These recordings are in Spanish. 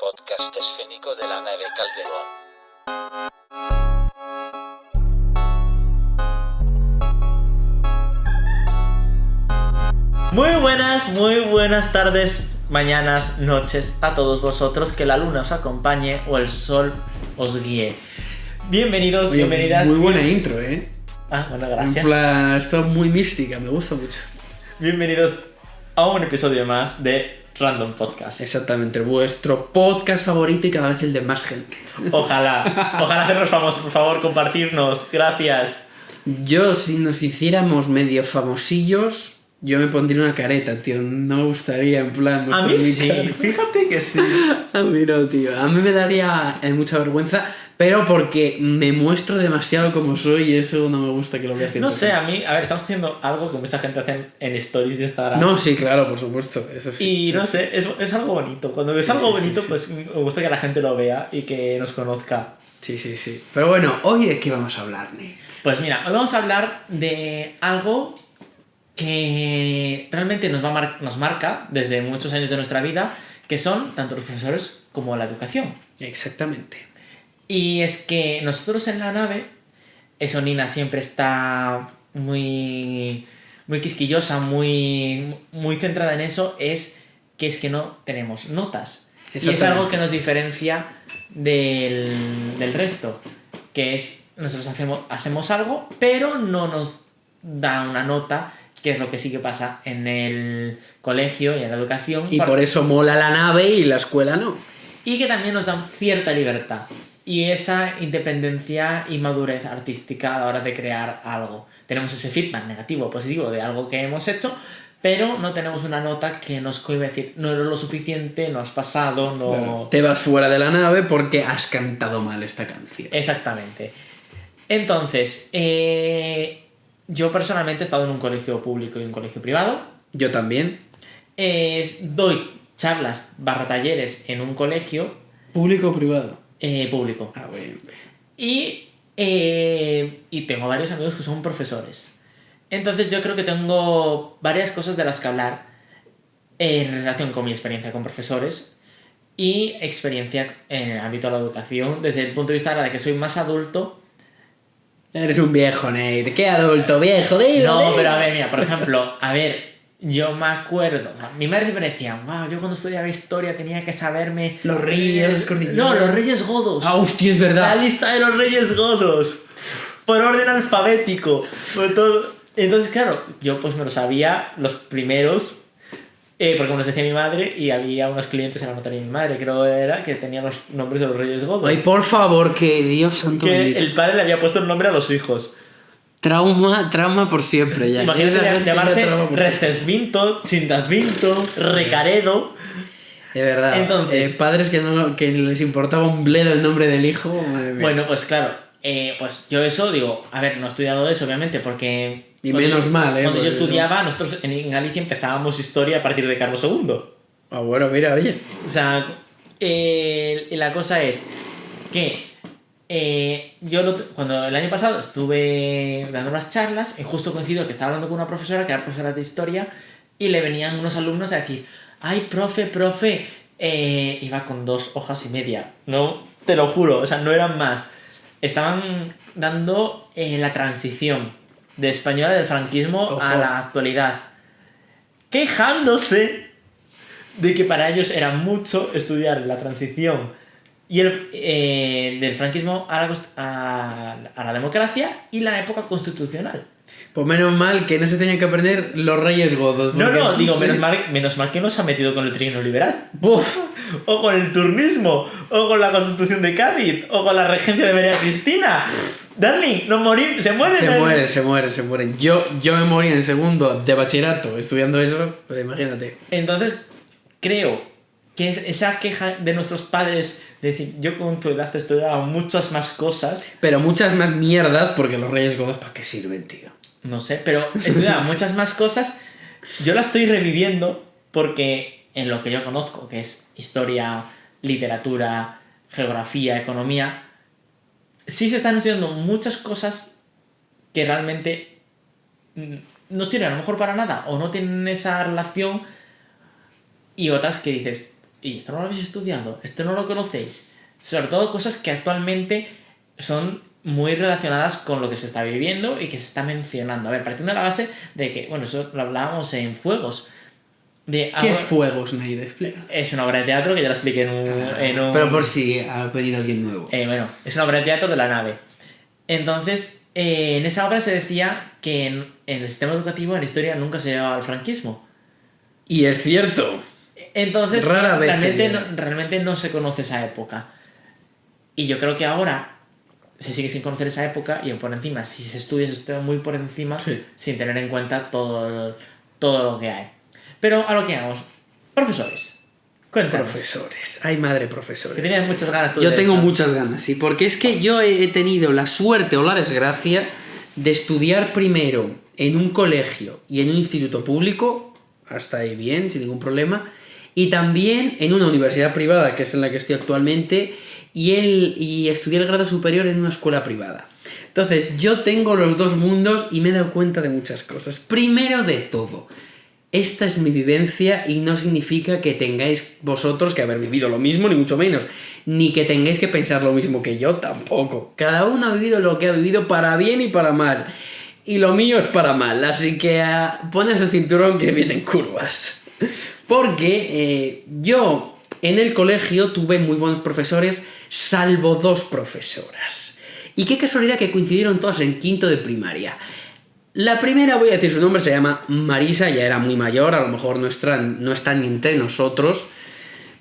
podcast escénico de la nave Calderón. Muy buenas tardes, mañanas, noches a todos vosotros, que la luna os acompañe o el sol os guíe. Bienvenidos, Oye, bienvenidas. Muy buena intro, ¿eh? Bueno, En gracias. plan, está muy mística, me gusta mucho. Bienvenidos a un episodio más de Random Podcast. Exactamente, vuestro podcast favorito y cada vez el de más gente. Ojalá hacernos famosos, por favor, compartirnos. Gracias. Yo, si nos hiciéramos medio famosillos, yo me pondría una careta, tío. No me gustaría, en plan... A mí mostrar mi sí, cara. fíjate que sí. A mí no, tío. A mí me daría mucha vergüenza, pero porque me muestro demasiado como soy y eso no me gusta que lo vea No cierta sé, gente. a ver, estamos haciendo algo que mucha gente hace en stories de Instagram. No, sí, claro, por supuesto, eso sí. Y no sé, es algo bonito. Cuando es Sí, algo sí, bonito, sí. pues me gusta que la gente lo vea y que nos conozca. Sí. Pero bueno, ¿hoy de qué vamos a hablar, Nate? Pues mira, hoy vamos a hablar de algo que realmente nos marca desde muchos años de nuestra vida, que son tanto los profesores como la educación. Exactamente. Y es que nosotros en la nave, eso Nina siempre está muy quisquillosa, muy centrada en eso, es que no tenemos notas. Y es Exactamente. algo que nos diferencia del resto, que es nosotros hacemos algo, pero no nos da una nota, que es lo que sí que pasa en el colegio y en la educación. Y por eso mola la nave y la escuela no. Y que también nos dan cierta libertad y esa independencia y madurez artística a la hora de crear algo. Tenemos ese feedback negativo o positivo de algo que hemos hecho, pero no tenemos una nota que nos cohibe decir no eres lo suficiente, no has pasado, no... Claro. Te vas fuera de la nave porque has cantado mal esta canción. Exactamente. Entonces, yo personalmente he estado en un colegio público y un colegio privado. Yo también. Doy charlas / talleres en un colegio ¿Público o privado? público. Ah, bueno. Y tengo varios amigos que son profesores. Entonces yo creo que tengo varias cosas de las que hablar en relación con mi experiencia con profesores y experiencia en el ámbito de la educación desde el punto de vista de que soy más adulto. Eres un viejo, Nate. ¿Qué adulto, viejo? Dilo, No, dilo. pero a ver, mira, por ejemplo, yo me acuerdo, o sea, mi madre siempre decía, wow, yo cuando estudiaba historia tenía que saberme... Los reyes, cordilleras. No, los reyes godos. Ah, hostia, es La verdad. lista de los reyes godos. Por orden alfabético. Por todo. Entonces, claro, yo pues me lo sabía los primeros, porque me los decía mi madre y había unos clientes en la notaría de mi madre, creo era, que tenían los nombres de los reyes godos. Ay, por favor, que Dios santo que bendito. el padre le había puesto el nombre a los hijos. Trauma por siempre ya. Imagínate Esa gente llamarte ya trauma por siempre. Restesvinto, Chindasvinto, Recaredo. De verdad. Entonces- Padres que les importaba un bledo el nombre del hijo. Madre mía. Bueno, pues claro, pues yo eso digo, a ver, no he estudiado eso, obviamente, porque... Y cuando menos yo- mal, Cuando yo porque estudiaba, nosotros en Galicia empezábamos historia a partir de Carlos II. Ah, bueno, mira, oye. O sea, la cosa es que cuando el año pasado estuve dando unas charlas, y justo coincido que estaba hablando con una profesora, que era profesora de historia, y le venían unos alumnos a decir, ay, profe, iba con 2 hojas y media, no, te lo juro, o sea, no eran más. Estaban dando la transición de española del franquismo Ojo. a la actualidad, quejándose de que para ellos era mucho estudiar la transición y del franquismo a la democracia y la época constitucional. Pues menos mal que no se tenían que aprender los reyes godos. No, porque- digo, menos mal que no se ha metido con el trienio liberal. Buf. O con el turnismo, o con la constitución de Cádiz, o con la regencia de María Cristina. Darling, se mueren. Se mueren. Yo me morí en segundo de bachillerato estudiando eso, pues imagínate. Entonces, creo que esa queja de nuestros padres de decir, yo con tu edad he estudiado muchas más cosas, Pero muchas más mierdas porque los reyes godos, ¿para qué sirven, tío? no sé, pero he estudiado muchas más cosas, yo las estoy reviviendo porque en lo que yo conozco, que es historia, literatura, geografía, economía, sí se están estudiando muchas cosas que realmente no sirven a lo mejor para nada o no tienen esa relación, y otras que dices, y esto no lo habéis estudiado, esto no lo conocéis. Sobre todo cosas que actualmente son muy relacionadas con lo que se está viviendo y que se está mencionando. A ver, partiendo de la base de que, bueno, eso lo hablábamos en Fuegos. ¿Qué es Fuegos, Naid? Explica. Es una obra de teatro que ya lo expliqué en un... Pero por si ha venido alguien nuevo. Bueno, es una obra de teatro de la nave. Entonces, en esa obra se decía que en el sistema educativo, en la historia, nunca se llevaba al franquismo. Y es cierto. Entonces, Rara vez realmente no se conoce esa época. Y yo creo que ahora se sigue sin conocer esa época y por encima, si se estudia muy por encima, Sí. sin tener en cuenta todo lo que hay. Pero a lo que vamos. Profesores. Cuéntanos. Profesores. Ay, madre, Que profesores. tenías muchas ganas tú Yo de tengo esto. muchas ganas, sí, porque es que yo he tenido la suerte o la desgracia de estudiar primero en un colegio y en un instituto público, hasta ahí bien, sin ningún problema, y también en una universidad privada, que es en la que estoy actualmente, y estudié el grado superior en una escuela privada. Entonces, yo tengo los dos mundos y me he dado cuenta de muchas cosas. Primero de todo, esta es mi vivencia y no significa que tengáis vosotros que haber vivido lo mismo, ni mucho menos. Ni que tengáis que pensar lo mismo que yo, tampoco. Cada uno ha vivido lo que ha vivido para bien y para mal. Y lo mío es para mal, así que pones el cinturón que vienen curvas. Porque yo en el colegio tuve muy buenos profesores, salvo 2 profesoras. Y qué casualidad que coincidieron todas en quinto de primaria. La primera, voy a decir su nombre, se llama Marisa, ya era muy mayor, a lo mejor no está ni entre nosotros.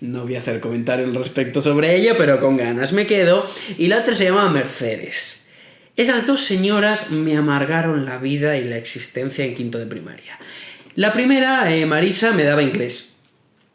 No voy a hacer comentarios al respecto sobre ella, pero con ganas me quedo. Y la otra se llama Mercedes. Esas 2 señoras me amargaron la vida y la existencia en quinto de primaria. La primera, Marisa, me daba inglés.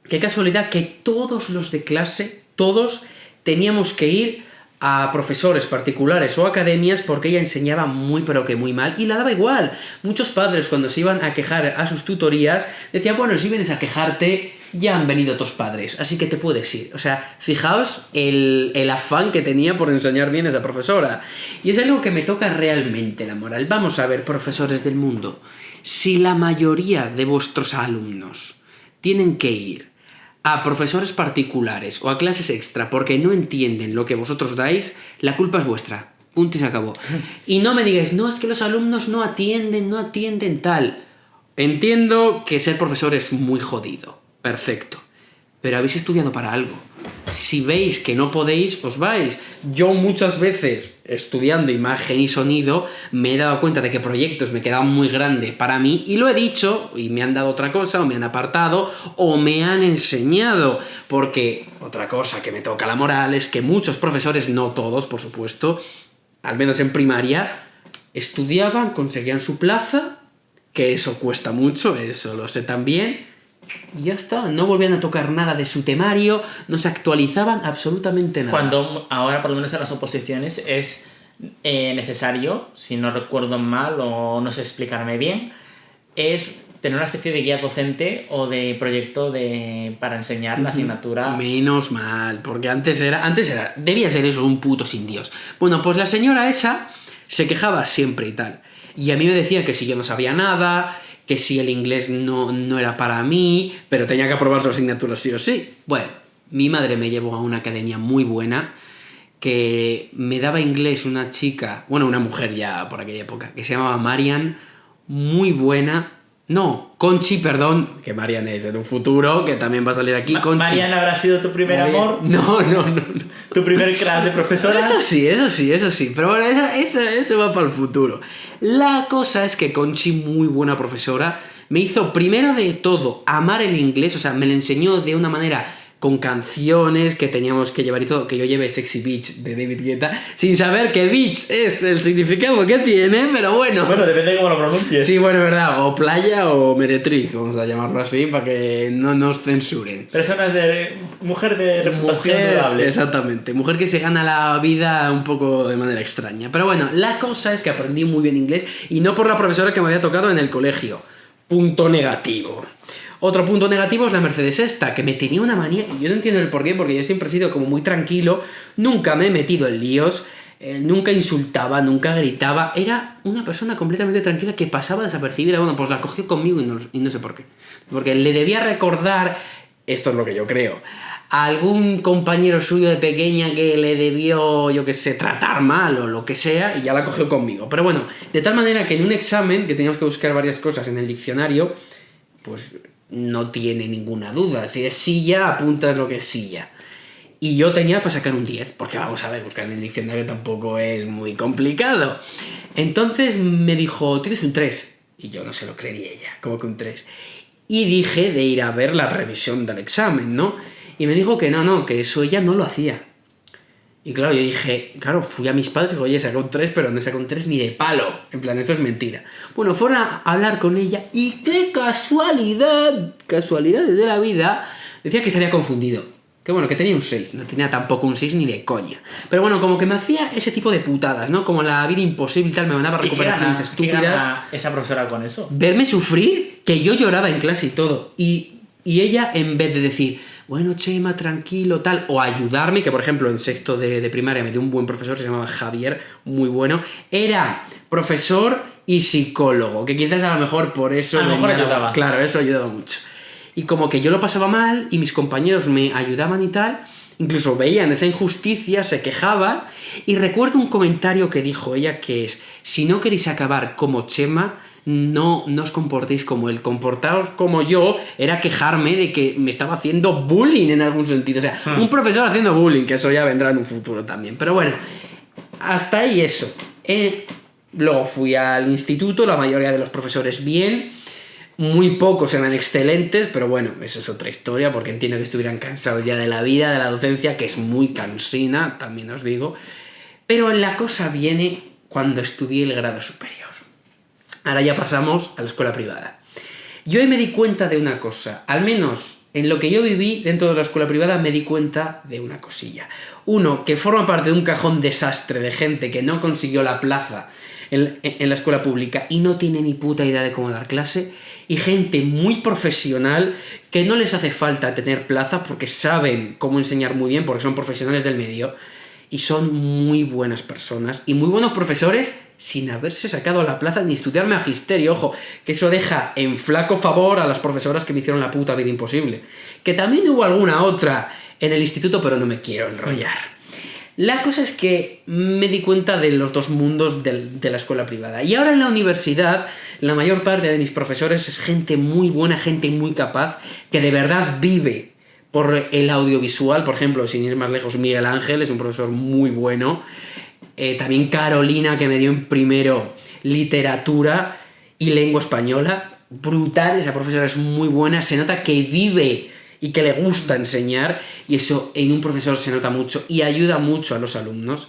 Qué casualidad que todos los de clase, todos, teníamos que ir a profesores particulares o academias porque ella enseñaba muy pero que muy mal y la daba igual. Muchos padres cuando se iban a quejar a sus tutorías decían, bueno, si vienes a quejarte ya han venido otros padres, así que te puedes ir. O sea, fijaos el afán que tenía por enseñar bien esa profesora. Y es algo que me toca realmente la moral. Vamos a ver, profesores del mundo, si la mayoría de vuestros alumnos tienen que ir a profesores particulares o a clases extra porque no entienden lo que vosotros dais, la culpa es vuestra. Punto y se acabó. Y no me digáis, no, es que los alumnos no atienden tal. Entiendo que ser profesor es muy jodido. Perfecto. Pero habéis estudiado para algo. Si veis que no podéis, os vais. Yo muchas veces, estudiando imagen y sonido, me he dado cuenta de que proyectos me quedaban muy grandes para mí y lo he dicho y me han dado otra cosa o me han apartado o me han enseñado. Porque otra cosa que me toca la moral es que muchos profesores, no todos, por supuesto, al menos en primaria, estudiaban, conseguían su plaza, que eso cuesta mucho, eso lo sé también. Y ya está, no volvían a tocar nada de su temario, no se actualizaban absolutamente nada. Cuando ahora, por lo menos en las oposiciones, es necesario, si no recuerdo mal o no sé explicarme bien, es tener una especie de guía docente o de proyecto para enseñar la asignatura. Menos mal, porque antes debía ser eso, un puto sin Dios. Bueno, pues la señora esa se quejaba siempre y tal. Y a mí me decía que si yo no sabía nada, que si el inglés no era para mí, pero tenía que aprobar su asignatura sí o sí. Bueno, mi madre me llevó a una academia muy buena, que me daba inglés una chica, bueno, una mujer ya por aquella época, que se llamaba Marian, muy buena. No, Conchi, perdón, que Marian es en un futuro, que también va a salir aquí. Conchi. ¿Marian habrá sido tu primer amor? No. ¿Tu primer crush de profesora? Eso sí. Pero bueno, eso va para el futuro. La cosa es que Conchi, muy buena profesora, me hizo primero de todo amar el inglés, o sea, me lo enseñó de una manera con canciones que teníamos que llevar y todo, que yo llevé Sexy Beach de David Guetta, sin saber que beach es el significado que tiene, pero bueno. Bueno, depende de cómo lo pronuncies. Sí, bueno, es verdad, o playa o meretriz, vamos a llamarlo así, para que no nos censuren. Personas de mujer de reputación durable. Exactamente, mujer que se gana la vida un poco de manera extraña. Pero bueno, la cosa es que aprendí muy bien inglés y no por la profesora que me había tocado en el colegio. Punto negativo. Otro punto negativo es la Mercedes esta, que me tenía una manía, y yo no entiendo el porqué, porque yo siempre he sido como muy tranquilo, nunca me he metido en líos, nunca insultaba, nunca gritaba, era una persona completamente tranquila que pasaba desapercibida. Bueno, pues la cogió conmigo y no sé por qué. Porque le debía recordar esto es lo que yo creo, a algún compañero suyo de pequeña que le debió, yo qué sé, tratar mal o lo que sea, y ya la cogió conmigo. Pero bueno, de tal manera que en un examen, que teníamos que buscar varias cosas en el diccionario, pues no tiene ninguna duda. Si es silla, apuntas lo que es silla. Y yo tenía para sacar un 10, porque vamos a ver, buscar en el diccionario tampoco es muy complicado. Entonces me dijo, tienes un 3. Y yo no se lo creería ella, como que un 3. Y dije de ir a ver la revisión del examen, ¿no? Y me dijo que no, que eso ella no lo hacía. Y claro, yo dije, claro, fui a mis padres y digo, oye, saca un 3, pero no saca un 3 ni de palo. En plan, eso es mentira. Bueno, fueron a hablar con ella y qué casualidades de la vida, decía que se había confundido. Que bueno, que tenía un 6, no tenía tampoco un 6 ni de coña. Pero bueno, como que me hacía ese tipo de putadas, ¿no? Como la vida imposible y tal, me mandaba recuperaciones estúpidas. ¿Qué gana esa profesora con eso? Verme sufrir, que yo lloraba en clase y todo. Y ella, en vez de decir, bueno, Chema, tranquilo, tal, o ayudarme, que por ejemplo en sexto de primaria me dio un buen profesor, se llamaba Javier, muy bueno, era profesor y psicólogo, que quizás a lo mejor por eso... A lo mejor ayudaba. Claro, eso ayudaba mucho. Y como que yo lo pasaba mal y mis compañeros me ayudaban y tal, incluso veían esa injusticia, se quejaban, y recuerdo un comentario que dijo ella que es, si no queréis acabar como Chema, no os comportéis como él, comportaos como yo, era quejarme de que me estaba haciendo bullying en algún sentido, o sea, un profesor haciendo bullying, que eso ya vendrá en un futuro también, pero bueno, hasta ahí eso. Luego fui al instituto, la mayoría de los profesores bien, muy pocos eran excelentes, pero bueno, eso es otra historia, porque entiendo que estuvieran cansados ya de la vida, de la docencia, que es muy cansina, también os digo, pero la cosa viene cuando estudié el grado superior. Ahora ya pasamos a la escuela privada. Yo ahí me di cuenta de una cosa, al menos en lo que yo viví dentro de la escuela privada me di cuenta de una cosilla. Uno, que forma parte de un cajón desastre de gente que no consiguió la plaza en la escuela pública y no tiene ni puta idea de cómo dar clase, y gente muy profesional que no les hace falta tener plaza porque saben cómo enseñar muy bien, porque son profesionales del medio, y son muy buenas personas y muy buenos profesores sin haberse sacado a la plaza ni estudiar magisterio. Ojo, que eso deja en flaco favor a las profesoras que me hicieron la puta vida imposible. Que también hubo alguna otra en el instituto, pero no me quiero enrollar. La cosa es que me di cuenta de los dos mundos de la escuela privada. Y ahora en la universidad, la mayor parte de mis profesores es gente muy buena, gente muy capaz, que de verdad vive por el audiovisual. Por ejemplo, sin ir más lejos, Miguel Ángel es un profesor muy bueno. También Carolina, que me dio en primero literatura y lengua española. Brutal, esa profesora es muy buena, se nota que vive y que le gusta enseñar, y eso en un profesor se nota mucho y ayuda mucho a los alumnos.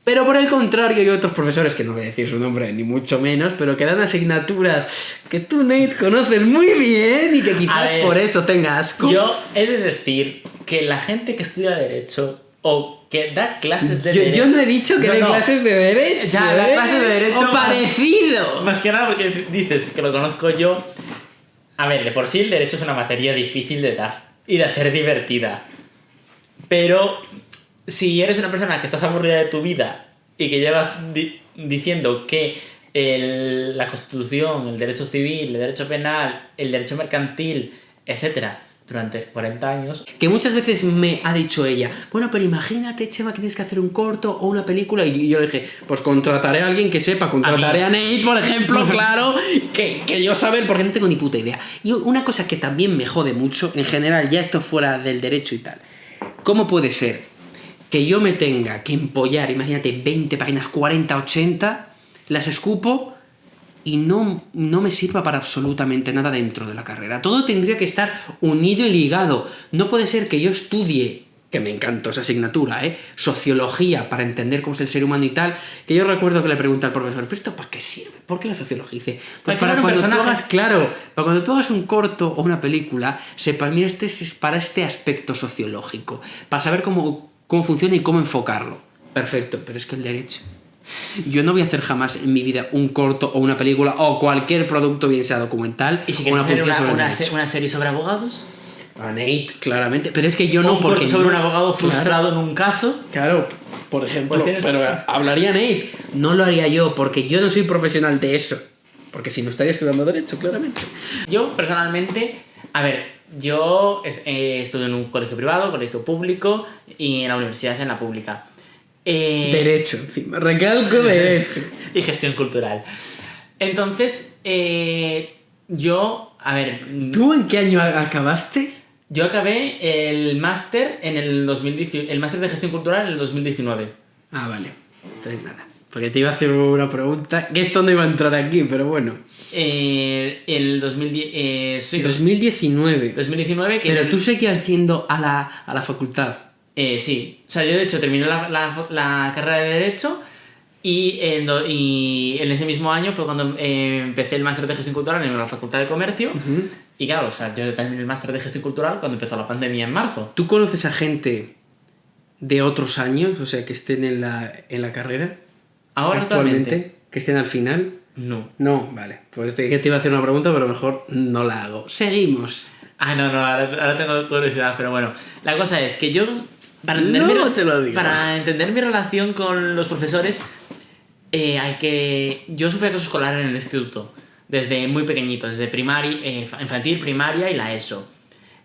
Pero por el contrario, hay otros profesores, que no voy a decir su nombre ni mucho menos, pero que dan asignaturas que tú, Nate, conoces muy bien y que quizás por eso tenga asco. Yo he de decir que la gente que estudia Derecho o que da clases de Derecho... Yo no he dicho que dé clases de Derecho. Ya, da clases de Derecho... O parecido. Más que nada porque dices que lo conozco yo... A ver, de por sí el Derecho es una materia difícil de dar y de hacer divertida. Pero si eres una persona que estás aburrida de tu vida y que llevas diciendo que la Constitución, el derecho civil, el derecho penal, el derecho mercantil, etcétera, durante 40 años... Que muchas veces me ha dicho ella, bueno, pero imagínate, Chema, que tienes que hacer un corto o una película, y yo le dije, pues contrataré a alguien que sepa, contrataré a Nate, por ejemplo, claro, que yo saber, porque no tengo ni puta idea. Y una cosa que también me jode mucho, en general, ya esto fuera del derecho y tal, ¿cómo puede ser que yo me tenga que empollar, imagínate, 20 páginas, 40, 80, las escupo y no me sirva para absolutamente nada dentro de la carrera? Todo tendría que estar unido y ligado. No puede ser que yo estudie, que me encantó esa asignatura, sociología, para entender cómo es el ser humano y tal, que yo recuerdo que le pregunté al profesor, ¿pero esto para qué sirve? ¿Por qué la sociología? Dice, pues para cuando tú hagas, claro, para cuando tú hagas un corto o una película, sepas, mira, este es para este aspecto sociológico, para saber cómo funciona y cómo enfocarlo. Perfecto, pero es que el derecho... Yo no voy a hacer jamás en mi vida un corto o una película o cualquier producto, bien sea documental. ¿Y si o una quieres hacer una serie sobre abogados? A Nate, claramente. Pero es que yo no, un porque... sobre un abogado frustrado en un caso. Claro, por ejemplo. Pues pero hablaría Nate. No lo haría yo, porque yo no soy profesional de eso. Porque si no estaría estudiando Derecho, claramente. Yo, personalmente... A ver, yo estudio en un colegio privado, colegio público y en la universidad en la pública. Derecho, encima. Recalco derecho. Y gestión cultural. Entonces, yo, a ver... ¿Tú en qué año acabaste? Yo acabé el máster en el 2018, el máster de gestión cultural en el 2019. Ah, vale. Entonces nada. Porque te iba a hacer una pregunta, que esto no iba a entrar aquí, pero bueno. El 2010, sí, 2019. 2019 que Pero tú seguías yendo a la facultad. sí, o sea, yo de hecho terminé la carrera de Derecho y en ese mismo año fue cuando empecé el máster de gestión cultural en la Facultad de Comercio. Ujú. Y claro, o sea, yo terminé el máster de gestión cultural cuando empezó la pandemia en marzo. ¿Tú conoces a gente de otros años, o sea, que estén en la carrera? Ahora actualmente Que estén al final. no. No, vale. Pues que te iba a hacer una pregunta, pero mejor no la hago. Seguimos. Ah, no, ahora tengo curiosidad, pero bueno. La cosa es que yo, para No te lo digo. para entender mi relación con los profesores, yo sufrí acoso escolar en el instituto, desde muy pequeñito, desde infantil, primaria y la ESO.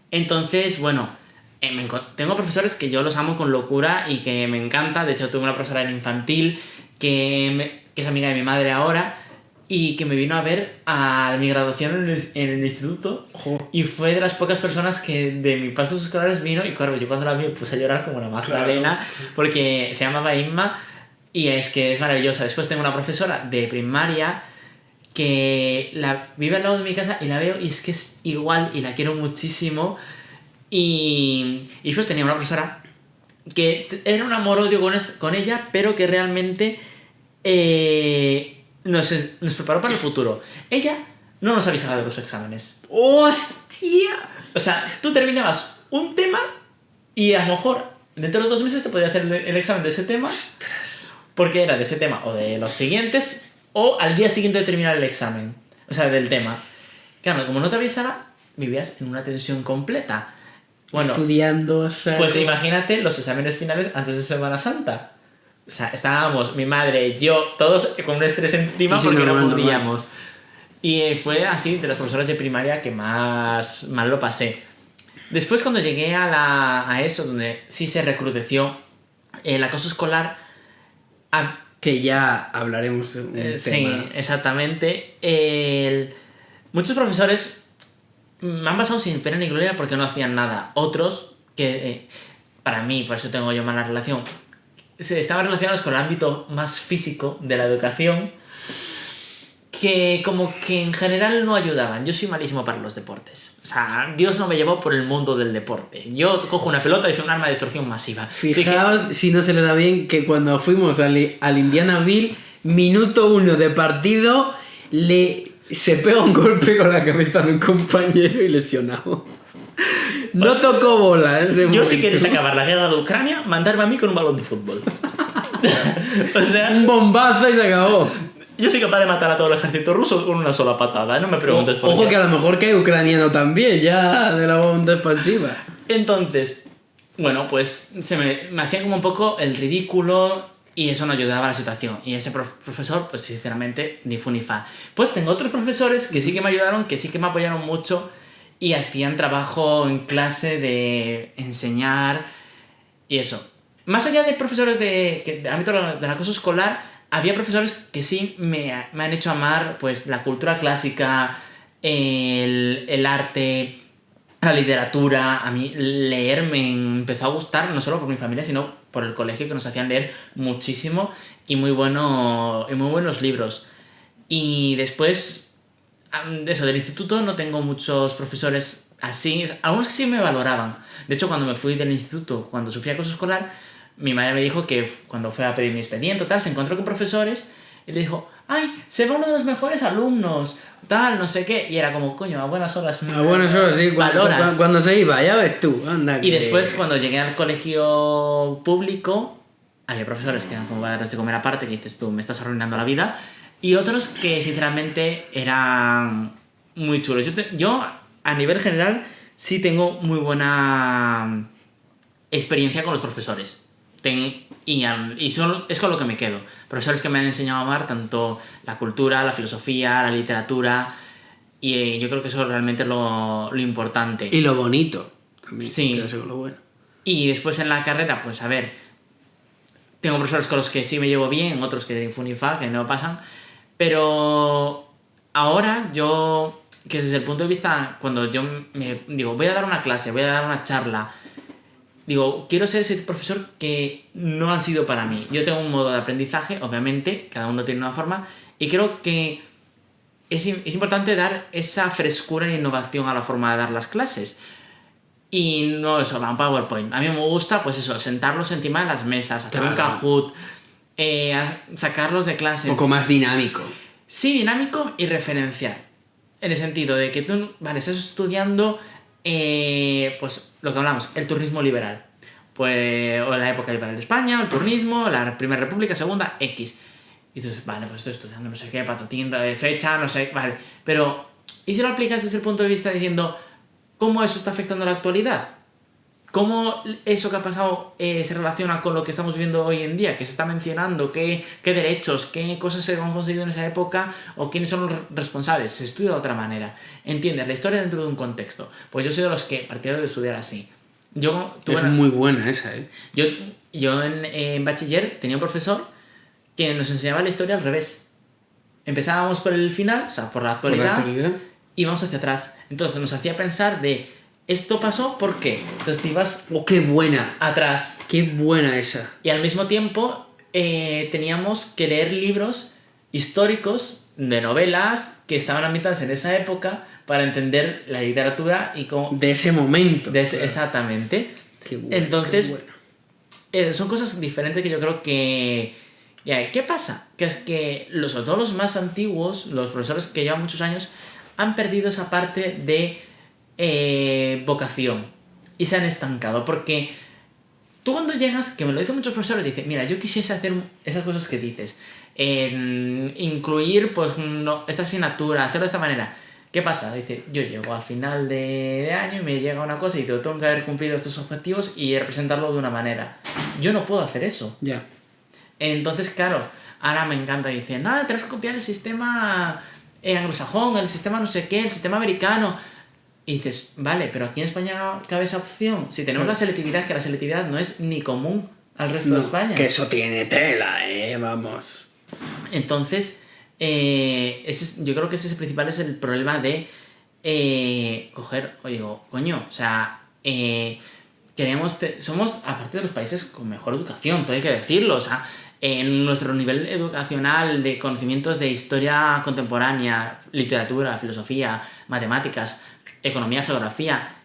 Entonces, bueno, tengo profesores que yo los amo con locura y que me encanta. De hecho, tuve una profesora en infantil que es amiga de mi madre ahora y que me vino a ver a mi graduación en el instituto. Ojo. Y fue de las pocas personas que de mis pasos escolares vino. Y claro, yo cuando la vi me puse a llorar como una Magdalena, porque se llamaba Inma y es que es maravillosa. Después tengo una profesora de primaria que vive al lado de mi casa y la veo y es que es igual y la quiero muchísimo. Y después tenía una profesora que era un amor-odio con ella, pero que realmente nos preparó para el futuro. Ella no nos avisaba de los exámenes. ¡Hostia! O sea, tú terminabas un tema y a lo mejor dentro de 2 meses te podía hacer el examen de ese tema. ¡Ostras! Porque era de ese tema o de los siguientes o al día siguiente de terminar el examen. O sea, del tema. Claro, como no te avisaba, vivías en una tensión completa. Bueno, Estudiando, o sea... pues imagínate los exámenes finales antes de Semana Santa. O sea, estábamos mi madre, yo, todos con un estrés encima Sí, porque normal, no podíamos. Y fue así de las profesoras de primaria que más mal lo pasé. Después cuando llegué a eso, donde sí se recrudeció el acoso escolar, Que ya hablaremos de un tema. sí, exactamente. Muchos profesores me han pasado sin pena ni gloria porque no hacían nada. Otros, que para mí, por eso tengo yo mala relación, estaban relacionados con el ámbito más físico de la educación, que como que en general no ayudaban. Yo soy malísimo para los deportes. O sea, Dios no me llevó por el mundo del deporte. Yo cojo una pelota y soy un arma de destrucción masiva. Fijaos si no se le da bien que cuando fuimos al Indianaville, minuto 1 de partido, se pega un golpe con la cabeza de un compañero y lesionado. No tocó bola en ese momento. Yo si queréis acabar la guerra de Ucrania, mandarme a mí con un balón de fútbol. O sea, Un bombazo y se acabó. yo soy capaz de matar a todo el ejército ruso con una sola patada, no me preguntes por Ojo qué. que a lo mejor que hay ucraniano también, ya de la onda expansiva. Entonces, bueno, pues me hacían como un poco el ridículo y eso no ayudaba a la situación. Y ese profesor, pues sinceramente, ni fu ni fa. Pues tengo otros profesores que sí que me ayudaron, que sí que me apoyaron mucho y hacían trabajo en clase de enseñar y eso. Más allá de profesores de ámbito del acoso escolar, había profesores que sí me han hecho amar pues la cultura clásica, el arte, la literatura. A mí leer me empezó a gustar, no solo por mi familia, sino por el colegio, que nos hacían leer muchísimo y muy buenos libros. Y después, eso, del instituto no tengo muchos profesores así, algunos que sí me valoraban. De hecho, cuando me fui del instituto, cuando sufrí acoso escolar, mi madre me dijo que cuando fue a pedir mi expediente o tal, se encontró con profesores y le dijo, ¡ay, se va uno de los mejores alumnos! Tal, no sé qué. Y era como, coño, a buenas horas. A buenas horas, sí, valoras. cuando se iba, ya ves tú, anda. Y después, cuando llegué al colegio público, había profesores que eran como para darles de comer aparte, que dices tú, me estás arruinando la vida. Y otros que, sinceramente, eran muy chulos. Yo a nivel general, sí tengo muy buena experiencia con los profesores. Es con lo que me quedo. Profesores que me han enseñado a amar tanto la cultura, la filosofía, la literatura. Y yo creo que eso realmente es lo importante. Y lo bonito también. Sí. Que es lo bueno. Y después en la carrera, pues a ver, tengo profesores con los que sí me llevo bien, otros que de funifa, que no pasan, pero ahora yo, que desde el punto de vista, cuando yo me digo, voy a dar una clase, voy a dar una charla, digo, quiero ser ese profesor que no han sido para mí. Yo tengo un modo de aprendizaje, obviamente, cada uno tiene una forma, y creo que es importante dar esa frescura e innovación a la forma de dar las clases. Y no eso, va un PowerPoint. A mí me gusta, pues eso, sentarlos encima de las mesas, hacer un Claro. Kahoot, sacarlos de clases. Un poco más dinámico. Sí, dinámico y referenciar. En el sentido de que tú, vale, estás estudiando, pues lo que hablamos, el turnismo liberal. Pues, o la época liberal de España, o el turnismo, la Primera República, Segunda, X. Y tú dices, vale, pues estoy estudiando no sé qué, patatín, de fecha, no sé, vale. Pero, ¿y si lo aplicas desde el punto de vista diciendo cómo eso está afectando a la actualidad? ¿Cómo eso que ha pasado se relaciona con lo que estamos viviendo hoy en día? ¿Qué se está mencionando? ¿Qué derechos? ¿Qué cosas se han conseguido en esa época? ¿O quiénes son los responsables? Se estudia de otra manera. ¿Entiendes? La historia dentro de un contexto. Pues yo soy de los que partidario de estudiar así. Es muy buena esa, ¿eh? Yo en bachiller tenía un profesor que nos enseñaba la historia al revés. Empezábamos por el final, o sea, por la actualidad, y vamos hacia atrás. Entonces nos hacía pensar de, ¿esto pasó por qué? Entonces te ibas ¡Oh, qué buena! atrás. ¡Qué buena esa! Y al mismo tiempo teníamos que leer libros históricos de novelas que estaban ambientadas en esa época para entender la literatura y cómo... De ese momento. Claro. Exactamente. Qué bueno, Entonces, qué bueno. son cosas diferentes que yo creo que... ¿Qué pasa? Que es que sobre todo los más antiguos, los profesores que llevan muchos años, han perdido esa parte de vocación y se han estancado. Porque tú cuando llegas, que me lo dicen muchos profesores, dicen, mira, yo quisiese hacer esas cosas que dices, incluir pues esta asignatura, hacerlo de esta manera. ¿Qué pasa? Dice, yo llego a final de año y me llega una cosa y digo, tengo que haber cumplido estos objetivos y representarlo de una manera. Yo no puedo hacer eso. Ya. Entonces, claro, ahora me encanta. Dicen, nada, tenemos que copiar el sistema anglosajón, el sistema no sé qué, el sistema americano. Y dices, vale, pero aquí en España cabe esa opción. Si tenemos la selectividad, que la selectividad no es ni común al resto de España. Que eso tiene tela, vamos. Entonces, yo creo que ese principal es el problema de coger, o digo, coño, o sea, somos, aparte de los países con mejor educación, todo hay que decirlo, o sea, en nuestro nivel educacional de conocimientos de historia contemporánea, literatura, filosofía, matemáticas, economía, geografía,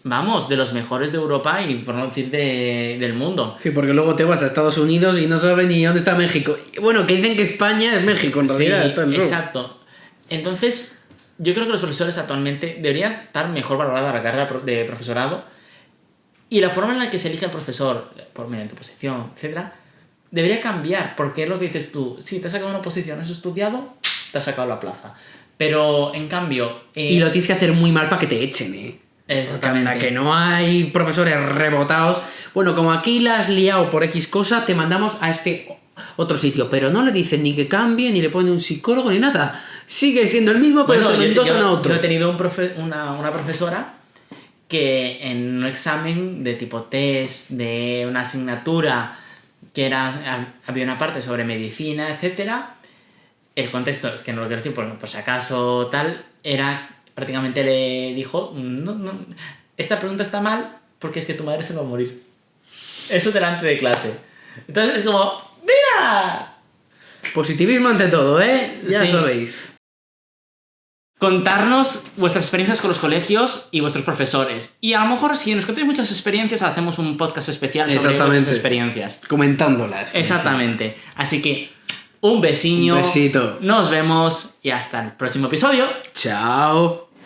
vamos, de los mejores de Europa y por no decir del mundo. Sí, porque luego te vas a Estados Unidos y no sabes ni dónde está México. Bueno, que dicen que España es México, en realidad. Sí, está en el sur. exacto. Entonces, yo creo que los profesores actualmente deberían estar mejor valorada la carrera de profesorado y la forma en la que se elige al profesor, mediante oposición, etcétera, debería cambiar, porque es lo que dices tú, si te has sacado una oposición, has estudiado, te has sacado la plaza. Pero, en cambio... Y lo tienes que hacer muy mal para que te echen, Exactamente. Porque que no hay profesores rebotados. Bueno, como aquí la has liado por X cosa, te mandamos a este otro sitio. Pero no le dicen ni que cambie, ni le ponen un psicólogo, ni nada. Sigue siendo el mismo, pero se lo endosan a otro. Yo he tenido una profesora que en un examen de tipo test, de una asignatura que había una parte sobre medicina, etcétera. El contexto, es que no lo quiero decir por si acaso tal, era... Prácticamente le dijo, no, esta pregunta está mal porque es que tu madre se va a morir. Eso delante de clase. Entonces es como, ¡mira! Positivismo ante todo, Ya Sí. sabéis. Contarnos vuestras experiencias con los colegios y vuestros profesores. Y a lo mejor si nos contáis muchas experiencias, hacemos un podcast especial sobre vuestras experiencias. Comentándolas. Exactamente. Así que, un besiño. Un besito. Nos vemos y hasta el próximo episodio. Chao.